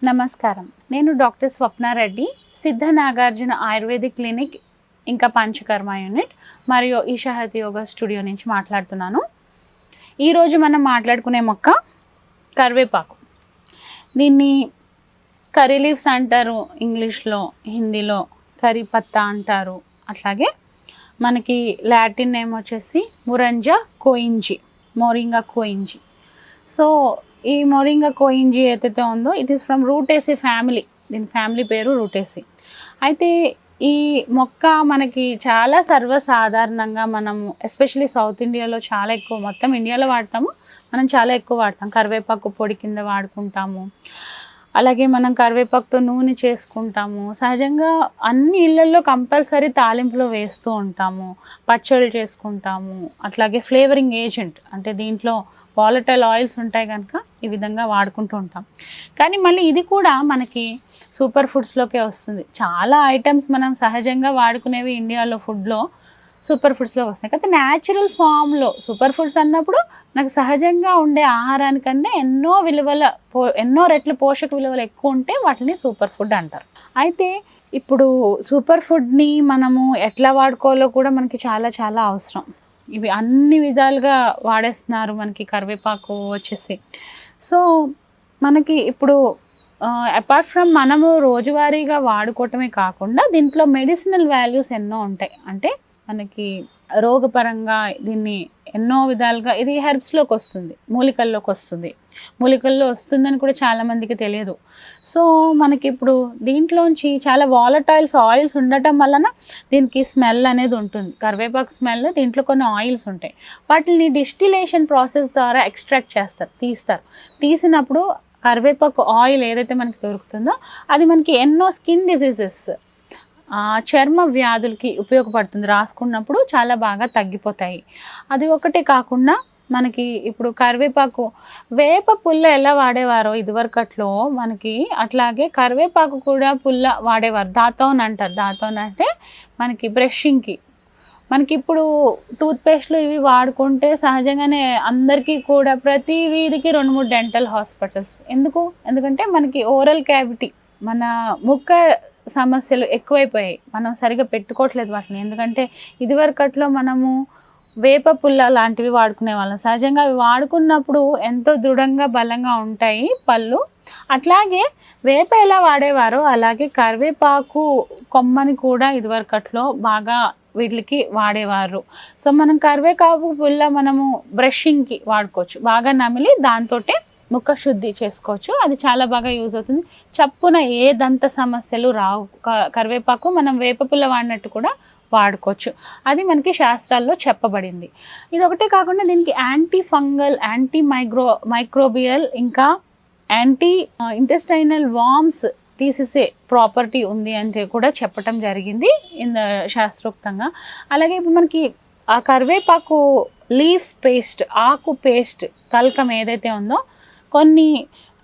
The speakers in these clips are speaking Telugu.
నమస్కారం. నేను డాక్టర్ స్వప్నారెడ్డి, సిద్ధ నాగార్జున ఆయుర్వేదిక్ క్లినిక్ ఇంకా పంచకర్మ యూనిట్ మరియు ఈషాహతి యోగా స్టూడియో నుంచి మాట్లాడుతున్నాను. ఈరోజు మనం మాట్లాడుకునే మొక్క కరివేపాకు. దీన్ని కర్రీ లీవ్స్ అంటారు ఇంగ్లీష్లో, హిందీలో కర్రీ పత్తా అంటారు. అట్లాగే మనకి లాటిన్ నేమ్ వచ్చేసి మోరింగా కోయింజీ. సో ఈ మోరింగా కోయింజీ ఏదైతే ఉందో ఇట్ ఈస్ ఫ్రమ్ రూటేసీ ఫ్యామిలీ. దీని ఫ్యామిలీ పేరు రూటేసీ. అయితే ఈ మొక్క మనకి చాలా సర్వసాధారణంగా మనము ఎస్పెషలీ సౌత్ ఇండియాలో చాలా ఎక్కువ, మొత్తం ఇండియాలో వాడతాము, మనం చాలా ఎక్కువ వాడతాం. కరివేపాకు పొడి కింద వాడుకుంటాము. అలాగే మనం కరివేపాకుతో నూనె చేసుకుంటాము. సహజంగా అన్ని ఇళ్ళల్లో కంపల్సరీ తాలింపులో వేస్తూ ఉంటాము, పచ్చళ్ళు చేసుకుంటాము. అట్లాగే ఫ్లేవరింగ్ ఏజెంట్ అంటే దీంట్లో వాలటైల్ ఆయిల్స్ ఉంటాయి కనుక ఈ విధంగా వాడుకుంటూ ఉంటాం. కానీ మళ్ళీ ఇది కూడా మనకి సూపర్ ఫుడ్స్లోకే వస్తుంది. చాలా ఐటమ్స్ మనం సహజంగా వాడుకునేవి ఇండియాలో ఫుడ్లో సూపర్ ఫుడ్స్లో వస్తాయి. అయితే న్యాచురల్ ఫామ్లో సూపర్ ఫుడ్స్ అన్నప్పుడు నాకు సహజంగా ఉండే ఆహారానికన్నా ఎన్నో రెట్ల పోషక విలువలు ఎక్కువ ఉంటే వాటిని సూపర్ ఫుడ్ అంటారు. అయితే ఇప్పుడు సూపర్ ఫుడ్ని మనము ఎట్లా వాడుకోవాలో కూడా మనకి చాలా చాలా అవసరం. ఇవి అన్ని విధాలుగా వాడేస్తున్నారు మనకి కరివేపాకు వచ్చేసి. సో మనకి ఇప్పుడు అపార్ట్ ఫ్రమ్ మనము రోజువారీగా వాడుకోవటమే కాకుండా దీంట్లో మెడిసినల్ వాల్యూస్ ఎన్నో ఉంటాయి. అంటే మనకి రోగపరంగా దీన్ని ఎన్నో విధాలుగా ఇది హెర్బ్స్లోకి వస్తుంది, మూలికల్లో వస్తుందని కూడా చాలామందికి తెలియదు. సో మనకి ఇప్పుడు దీంట్లోంచి చాలా వాలటైల్స్ ఆయిల్స్ ఉండటం వలన దీనికి స్మెల్ అనేది ఉంటుంది. కరివేపాకు స్మెల్, దీంట్లో కొన్ని ఆయిల్స్ ఉంటాయి. వాటిని డిస్టిలేషన్ ప్రాసెస్ ద్వారా ఎక్స్ట్రాక్ట్ తీస్తారు. తీసినప్పుడు కరివేపాకు ఆయిల్ ఏదైతే మనకి దొరుకుతుందో అది మనకి ఎన్నో స్కిన్ డిసీజెస్, చర్మ వ్యాధులకి ఉపయోగపడుతుంది. రాసుకున్నప్పుడు చాలా బాగా తగ్గిపోతాయి. అది ఒకటే కాకుండా మనకి ఇప్పుడు కరివేపాకు, వేప పుల్ల ఎలా వాడేవారో ఇదివరకట్లో మనకి, అట్లాగే కరివేపాకు కూడా పుల్ల వాడేవారు. దాతోన్ అంటారు. దాతోన్ అంటే మనకి బ్రషింగ్కి. మనకి ఇప్పుడు టూత్పేస్ట్లు ఇవి వాడుకుంటే సహజంగానే అందరికీ కూడా ప్రతి వీధికి 2-3 డెంటల్ హాస్పిటల్స్. ఎందుకంటే మనకి ఓరల్ క్యావిటీ, మన ముక్క సమస్యలు ఎక్కువైపోయాయి. మనం సరిగా పెట్టుకోవట్లేదు వాటిని. ఎందుకంటే ఇదివరకట్లో మనము వేప పుల్ల లాంటివి వాడుకునే వాళ్ళం. సహజంగా అవి వాడుకున్నప్పుడు ఎంతో దృఢంగా బలంగా ఉంటాయి పళ్ళు. అట్లాగే వేప ఎలా వాడేవారో అలాగే కరివేపాకు కొమ్మని కూడా ఇదివరకట్లో బాగా వీటికి వాడేవారు. సో మనం కరివేపాకు పుల్ల మనము బ్రషింగ్కి వాడుకోవచ్చు. బాగా నమిలి దాంతోటే ముఖ శుద్ధి చేసుకోవచ్చు. అది చాలా బాగా యూజ్ అవుతుంది. చప్పున ఏ దంత సమస్యలు రావు. కరివేపాకు మనం వేపపుల్ల వాడినట్టు కూడా వాడుకోవచ్చు. అది మనకి శాస్త్రాల్లో చెప్పబడింది. ఇది ఒకటే కాకుండా దీనికి యాంటీ ఫంగల్, మైక్రోబియల్ ఇంకా యాంటీ ఇంటెస్టైనల్ వార్మ్స్ తీసేసే ప్రాపర్టీ ఉంది అని కూడా చెప్పటం జరిగింది శాస్త్రోక్తంగా. అలాగే ఇప్పుడు మనకి ఆ కరివేపాకు లీఫ్ పేస్ట్, ఆకు పేస్ట్ కల్కం ఏదైతే ఉందో కొన్ని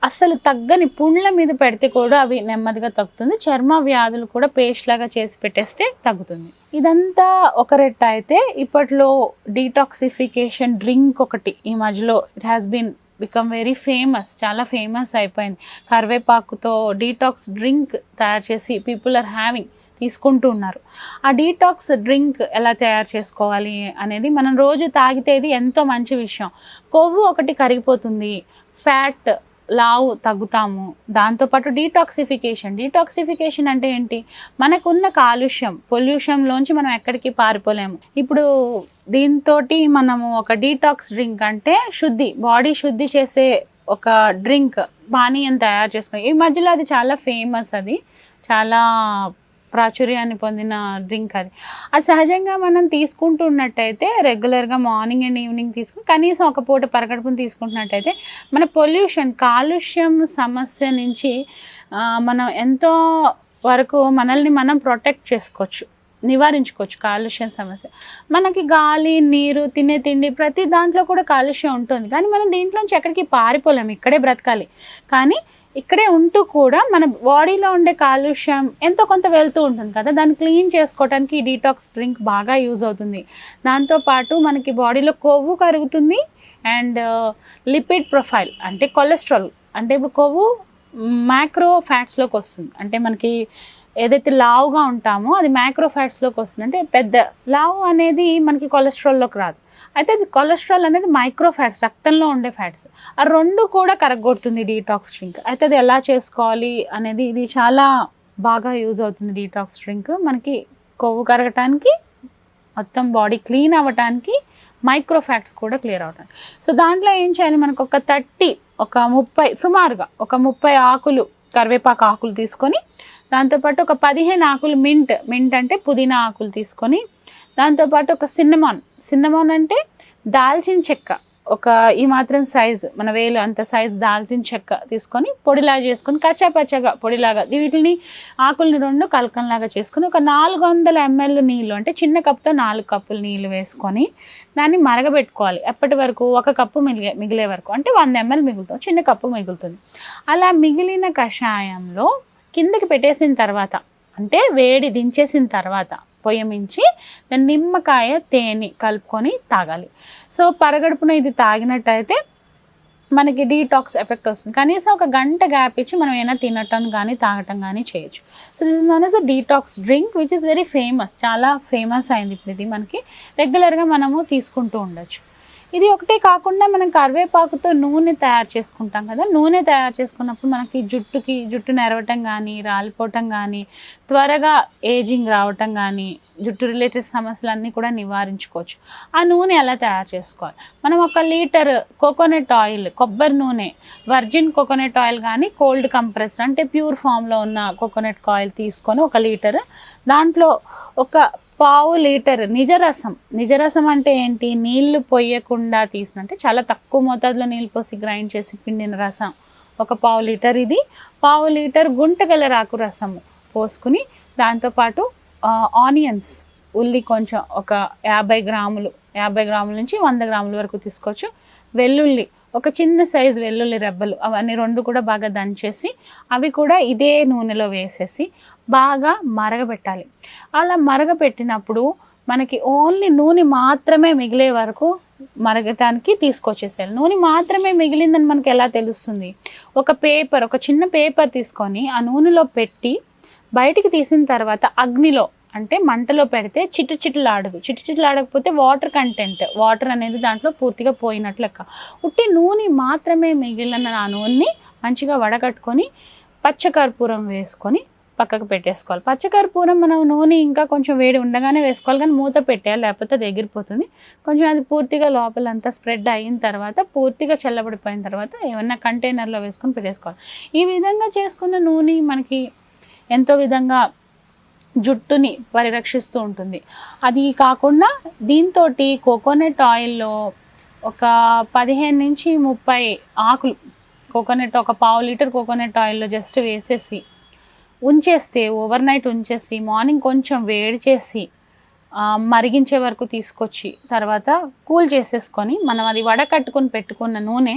అస్సలు తగ్గని పుండ్ల మీద పెడితే కూడా అవి నెమ్మదిగా తగ్గుతుంది. చర్మ వ్యాధులు కూడా పేస్ట్ లాగా చేసి పెట్టేస్తే తగ్గుతుంది. ఇదంతా ఒక రెట్ట అయితే ఇప్పట్లో డీటాక్సిఫికేషన్ డ్రింక్ ఒకటి ఈ మధ్యలో it has been become very famous, చాలా ఫేమస్ అయిపోయింది. కరివేపాకుతో డీటాక్స్ డ్రింక్ తయారు చేసి పీపుల్ ఆర్ తీసుకుంటూ ఉన్నారు. ఆ డీటాక్స్ డ్రింక్ ఎలా తయారు చేసుకోవాలి అనేది మనం రోజు తాగితేది ఎంతో మంచి విషయం. కొవ్వు ఒకటి కరిగిపోతుంది, ఫ్యాట్ లావు తగ్గుతాము. దాంతోపాటు డీటాక్సిఫికేషన్ అంటే ఏంటి? మనకున్న పొల్యూషన్లోంచి మనం ఎక్కడికి పారిపోలేము. ఇప్పుడు దీంతో మనము ఒక డీటాక్స్ డ్రింక్ అంటే బాడీ శుద్ధి చేసే ఒక డ్రింక్, పానీయం తయారు చేసుకుని ఈ మధ్యలో అది చాలా ఫేమస్, అది చాలా ప్రాచుర్యాన్ని పొందిన డ్రింక్. అది సహజంగా మనం తీసుకుంటున్నట్టయితే రెగ్యులర్గా మార్నింగ్ అండ్ ఈవినింగ్ తీసుకుని కనీసం ఒక పూట పరగడుపుని తీసుకుంటున్నట్టయితే మన కాలుష్యం సమస్య నుంచి మనం ఎంతో వరకు మనల్ని మనం ప్రొటెక్ట్ చేసుకోవచ్చు, నివారించుకోవచ్చు కాలుష్యం సమస్య. మనకి గాలి, నీరు, తినే తిండి ప్రతి దాంట్లో కూడా కాలుష్యం ఉంటుంది. కానీ మనం దీంట్లోంచి ఎక్కడికి పారిపోలేము, ఇక్కడే బ్రతకాలి. కానీ ఇక్కడే ఉంటూ కూడా మన బాడీలో ఉండే కాలుష్యం ఎంతో కొంత వెళ్తూ ఉంటుంది కదా, దాన్ని క్లీన్ చేసుకోవడానికి ఈ డీటాక్స్ డ్రింక్ బాగా యూజ్ అవుతుంది. దాంతోపాటు మనకి బాడీలో కొవ్వు కరుగుతుంది అండ్ లిపిడ్ ప్రొఫైల్ అంటే కొలెస్ట్రాల్, అంటే ఇప్పుడు కొవ్వు మ్యాక్రో ఫ్యాట్స్లోకి వస్తుంది. అంటే మనకి ఏదైతే లావుగా ఉంటామో అది మ్యాక్రో ఫ్యాట్స్లోకి వస్తుంది. అంటే పెద్ద లావు అనేది మనకి కొలెస్ట్రాల్లోకి రాదు. అయితే అది కొలెస్ట్రాల్ అనేది మైక్రో ఫ్యాట్స్, రక్తంలో ఉండే ఫ్యాట్స్. ఆ రెండు కూడా కరగొడుతుంది డీటాక్స్ డ్రింక్. అయితే అది ఎలా చేసుకోవాలి అనేది ఇది చాలా బాగా యూజ్ అవుతుంది. డీటాక్స్ డ్రింక్ మనకి కొవ్వు కరగటానికి, మొత్తం బాడీ క్లీన్ అవ్వటానికి, మైక్రో ఫ్యాట్స్ కూడా క్లియర్ అవటానికి. సో దాంట్లో ఏం చేయాలి, మనకు ఒక 30 సుమారుగా ఒక 30 ఆకులు కరివేపాకు ఆకులు తీసుకొని, దాంతోపాటు ఒక 15 ఆకులు మింట్ అంటే పుదీనా ఆకులు తీసుకొని, దాంతోపాటు ఒక సిన్నమాన్ అంటే దాల్చిన చెక్క, ఒక ఈ మాత్రం సైజు మన వేలు అంత సైజు దాల్చిన చెక్క తీసుకొని పొడిలాగా చేసుకొని కచ్చాపచ్చగా పొడిలాగా వీటిని ఆకుల్ని 2 కలకంలాగా చేసుకొని ఒక 400 ml నీళ్ళు, అంటే చిన్న కప్తో 4 కప్పులు నీళ్ళు వేసుకొని దాన్ని మరగబెట్టుకోవాలి. ఎప్పటి వరకు, 1 కప్పు మిగిలే వరకు, అంటే 100 ml మిగులుతుంది, చిన్న కప్పు మిగులుతుంది. అలా మిగిలిన కషాయంలో కిందకి పెట్టేసిన తర్వాత, అంటే వేడి దించేసిన తర్వాత పొయ్యి మించి దాన్ని నిమ్మకాయ తేనె కలుపుకొని తాగాలి. సో పరగడుపున ఇది తాగినట్టయితే మనకి డీటాక్స్ ఎఫెక్ట్ వస్తుంది. కనీసం ఒక గంట గ్యాప్ ఇచ్చి మనం ఏమైనా తినటం కానీ తాగటం కానీ చేయొచ్చు. So this is known as a detox drink which is very famous, చాలా ఫేమస్ అయింది. ఇప్పుడు ఇది మనకి రెగ్యులర్గా మనము తీసుకుంటూ ఉండొచ్చు. ఇది ఒకటే కాకుండా మనం కరివేపాకుతో నూనె తయారు చేసుకుంటాం కదా. నూనె తయారు చేసుకున్నప్పుడు మనకి జుట్టు నెరవటం కానీ, రాలిపోవటం కానీ, త్వరగా ఏజింగ్ రావటం కానీ, జుట్టు రిలేటెడ్ సమస్యలన్నీ కూడా నివారించుకోవచ్చు. ఆ నూనె ఎలా తయారు చేసుకోవాలి, మనం 1 లీటర్ కోకోనట్ ఆయిల్, కొబ్బరి నూనె, వర్జిన్ కోకోనట్ ఆయిల్ కానీ కోల్డ్ కంప్రెస్డ్ అంటే ప్యూర్ ఫామ్లో ఉన్న కోకోనట్ ఆయిల్ తీసుకొని 1 లీటర్, దాంట్లో ఒక 1/2 లీటర్ నిజరసం అంటే ఏంటి, నీళ్లు పోయకుండా తీసినంటే చాలా తక్కువ మోతాదులో నీళ్ళు పోసి గ్రైండ్ చేసి పిండిన రసం ఒక 1/2 లీటర్. ఇది 1/2 లీటర్ గుంటగలరాకు రసము పోసుకుని, దాంతోపాటు ఆనియన్స్, ఉల్లి కొంచెం ఒక 50 గ్రాముల నుంచి 100 గ్రాముల వరకు తీసుకోవచ్చు. వెల్లుల్లి, ఒక చిన్న సైజు వెల్లుల్లి రెబ్బలు, అవన్నీ 2 కూడా బాగా దంచేసి అవి కూడా ఇదే నూనెలో వేసేసి బాగా మరగబెట్టాలి. అలా మరగబెట్టినప్పుడు మనకి ఓన్లీ నూనె మాత్రమే మిగిలే వరకు మరగటానికి తీసుకొచ్చేసేయాలి. నూనె మాత్రమే మిగిలిందని మనకి ఎలా తెలుస్తుంది, ఒక చిన్న పేపర్ తీసుకొని ఆ నూనెలో పెట్టి బయటికి తీసిన తర్వాత అగ్నిలో అంటే మంటలో పెడితే చిట్టులాడకపోతే వాటర్ అనేది దాంట్లో పూర్తిగా పోయినట్లు లెక్క. ఉట్టి నూనె మాత్రమే మిగిలిన ఆ నూనెని మంచిగా వడగట్టుకొని పచ్చకర్పూరం వేసుకొని పక్కకు పెట్టేసుకోవాలి. పచ్చకర్పూరం మనం నూనె ఇంకా కొంచెం వేడి ఉండగానే వేసుకోవాలి, కానీ మూత పెట్టేయాలి, లేకపోతే అది ఎగిరిపోతుంది. కొంచెం అది పూర్తిగా లోపలంతా స్ప్రెడ్ అయిన తర్వాత, పూర్తిగా చల్లబడిపోయిన తర్వాత ఏమన్నా కంటైనర్లో వేసుకొని పెట్టేసుకోవాలి. ఈ విధంగా చేసుకున్న నూనె మనకి ఎంతో విధంగా జుట్టుని పరిరక్షిస్తూ ఉంటుంది. అది కాకుండా దీంతో కోకోనట్ ఆయిల్లో ఒక 15 నుంచి 30 ఆకులు కోకోనట్, ఒక 1/2 లీటర్ కోకోనట్ ఆయిల్లో జస్ట్ వేసేసి ఉంచేస్తే, ఓవర్ నైట్ ఉంచేసి మార్నింగ్ కొంచెం వేడి చేసి మరిగించే వరకు తీసుకొచ్చి తర్వాత కూల్ చేసేసుకొని మనం అది వడకట్టుకొని పెట్టుకున్న నూనె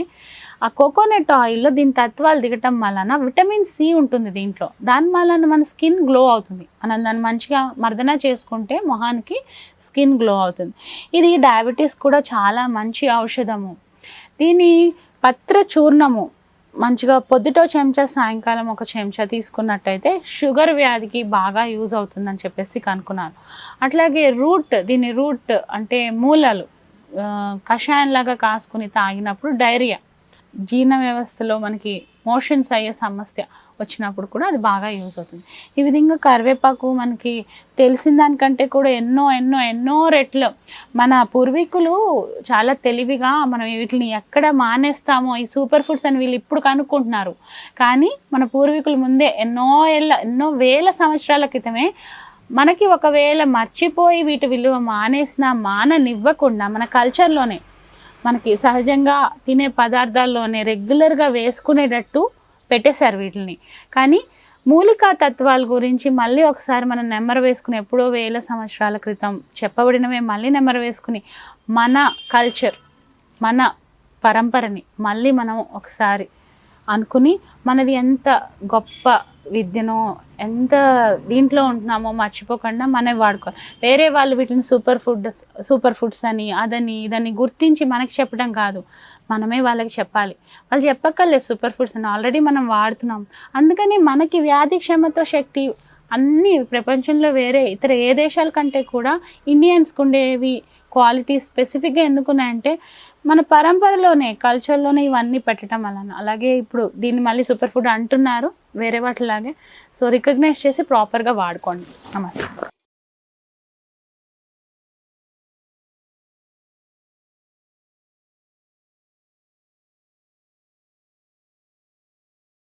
ఆ కోకోనట్ ఆయిల్లో దీని తత్వాలు దిగటం వలన విటమిన్ సి ఉంటుంది దీంట్లో. దాని వలన మన స్కిన్ గ్లో అవుతుంది. మనం దాన్ని మంచిగా మర్దన చేసుకుంటే మొహానికి స్కిన్ గ్లో అవుతుంది. ఇది డయాబెటీస్ కూడా చాలా మంచి ఔషధము. దీని పత్ర చూర్ణము మంచిగా పొద్దుటో చెంచా, సాయంకాలం 1 చెంచా తీసుకున్నట్టయితే షుగర్ వ్యాధికి బాగా యూజ్ అవుతుందని చెప్పేసి కనుక్కున్నాను. అట్లాగే దీని రూట్ అంటే మూలాలు కషాయంలాగా కాసుకుని తాగినప్పుడు డైరియా, జీర్ణ వ్యవస్థలో మనకి మోషన్స్ అయ్యే సమస్య వచ్చినప్పుడు కూడా అది బాగా యూజ్ అవుతుంది. ఈ విధంగా కరివేపాకు మనకి తెలిసిన దానికంటే కూడా ఎన్నో రెట్లు మన పూర్వీకులు చాలా తెలివిగా మనం వీటిని ఎక్కడ మానేస్తామో ఈ సూపర్ ఫుడ్స్ అని వీళ్ళు ఇప్పుడు కనుక్కుంటున్నారు. కానీ మన పూర్వీకులు ముందే ఎన్నో వేల సంవత్సరాల క్రితమే మనకి ఒకవేళ మర్చిపోయి వీటి విలువ మాననివ్వకుండా మన కల్చర్లోనే మనకి సహజంగా తినే పదార్థాల్లోనే రెగ్యులర్గా వేసుకునేటట్టు పెట్టేశారు వీటిని. కానీ మూలికా తత్వాల గురించి మళ్ళీ ఒకసారి మనం నెమ్మరు వేసుకుని, ఎప్పుడో వేల సంవత్సరాల క్రితం చెప్పబడినవే మళ్ళీ నెమ్మరు వేసుకుని మన కల్చర్, మన పరంపరని మళ్ళీ మనం ఒకసారి అనుకుని మనది ఎంత గొప్ప విద్యనో ఎంత దీంట్లో ఉంటున్నామో మర్చిపోకుండా మనమే వాడుకోవాలి. వేరే వాళ్ళు వీటిని సూపర్ ఫుడ్స్ అని అదని ఇదని గుర్తించి మనకి చెప్పడం కాదు, మనమే వాళ్ళకి చెప్పాలి. వాళ్ళు చెప్పక్కర్లేదు సూపర్ ఫుడ్స్ అని, ఆల్రెడీ మనం వాడుతున్నాం. అందుకని మనకి వ్యాధి క్షమత శక్తి అన్నీ ప్రపంచంలో వేరే ఇతర ఏ దేశాల కంటే కూడా ఇండియన్స్కి ఉండేవి క్వాలిటీస్ స్పెసిఫిక్గా ఎందుకున్నాయంటే మన పరంపరలోనే కల్చర్లోనే ఇవన్నీ పెట్టడం వలన. అలాగే ఇప్పుడు దీన్ని మళ్ళీ సూపర్ ఫుడ్ అంటున్నారు వేరే వాటిలాగే. సో రికగ్నైజ్ చేసి ప్రాపర్గా వాడుకోండి. నమస్తే.